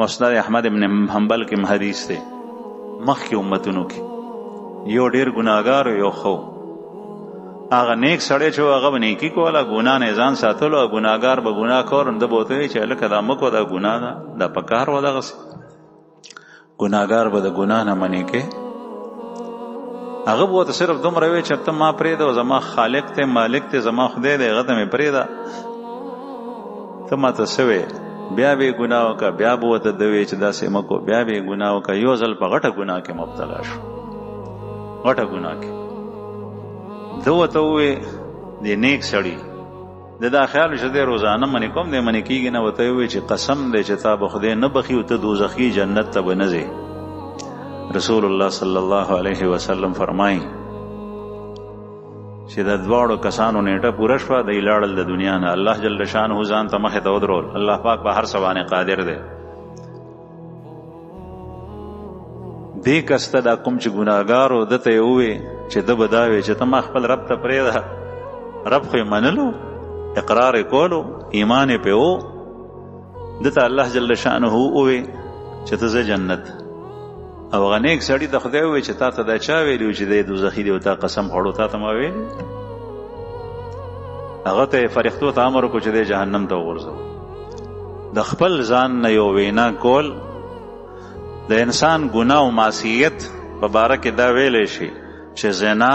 مسند احمد ابن حنبل کې حدیث دی مخکې امتونو کې یو ډیر ګناهګار یو خو هغه نیک سړی چې هغه به نیکي کوله ګناه نه ځان ساتلو او ګناهګار به ګناه کور نو ده به ورته وایي چې هلکه دا مه کوه دا ګناه ده دا په کار وه دغسې ګناهګار به د ګناه نه منې کې هغه به ورته صرف دومره وایي چې ته ما پرېږده او زما خالق دی مالک دی زما خدای دی هغه ته مې پرېږده ته ما ته څه وې بیا به یې ګناه وکړه بیا به ورته ده وایي چې داسې مه کوه بیا به یې ګناه وکړه یو ځل په غټه ګناه کې مبتلا شو غټه ګناه کې ده ورته ووې د نیک سړي د دا خیال چې دی روزانه منې کوم دی منې کېږي نه ورته ووې چې قسم دی چې تا به خدای نه بخي او ته دوزخي جنت ته به نه ځې رسول الله صلی الله علیه وسلم فرمایي چې د دواړو کسانو نیټه پوره شوه دی لاړل د دنیا نه الله جل شانه ځان ته مخې ته ودرول الله پاک به هر څه باندې قادر دی دې کس ته دا کوم چې ګناهګار و ده ته یې ووې چې ده به دا وې چې ته ما خپل رب ته پرېږده رب خو یې منلو اقرار یې کولو ایمان یې پې و ده ته الله جل شانه ووې چې ته زه جنت او هغه نیک سړي ته خدای ووې چې تا ته دا چا ویلي و چې دی دوزخي دی او تا قسم خوړو تا ته ما ویلي هغه ته یې فرښتو ته امر وکړو چې دی جهنم ته وغورځوه د خپل ځان نه یو وینا کول د انسان ګناه او معصیت په باره کې دا ویلی شي چې زنا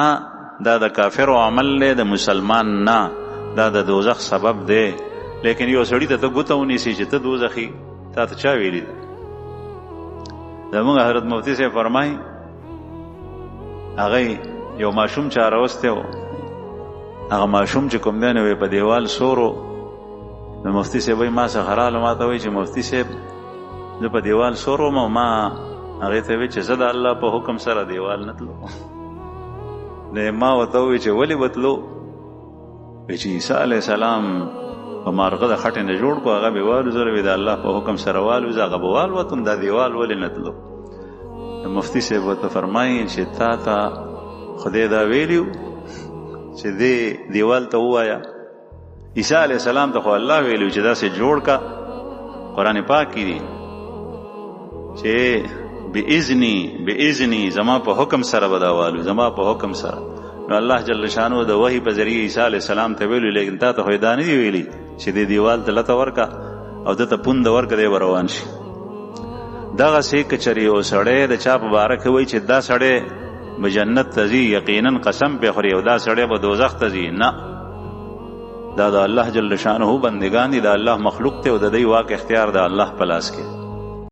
دا د کافرو عمل دی د مسلمان نه دا د دوزخ سبب دی لیکن یو سړي ته ته ګوته ونیسي چې ته دوزخي تا ته چا ویلي دی زموږ حضرت مفتی صاحب فرمایي هغه یو ماشوم چا راوستی و هغه ماشوم چې کوم دی نو په دیوال سورو نو مفتی صاحب وایي ما څخه راغله ما ته وایي چې مفتی صاحب زه په دیوال سوروم او ما هغې ته وی چې زه د الله په حکم سره دیوال نه تلو ما ورته ووی چې ولې به تلو وی چې عیسی علیه السلام په مارغه د خټې نه جوړ کړو هغه به والوزلو وی د الله په حکم سره والوزه هغه به والوتم دا دیوال ولې نه تلو مفتی صاحب ورته فرمایي چې تا ته خدای دا ویلي چې دې دیوال ته ووایه عیسی علیه السلام ته خو الله ویلي چې داسې جوړ کا قرآن پاک کې دي چې بإذنی زما په حکم سره بداوالو زما په حکم سره نو الله جل شانو د وحی په ذریعه عیسی علیه السلام ته ویلو لیکن تا ته خو دا نه دی ویلي چې دې دیوال ته لته ورکه او دته پوند ورکه دی روان شي دغسې که چېرې یو سړی د چا په باره کې وایي چې دا سړی به جنت ته ځي یقینا قسم پې خوري او دا سړی به دوزخ ته ځي نه دا د الله جل شانه بندگان دي د الله مخلوق ته او د دوی واک اختیار د الله په لاس کې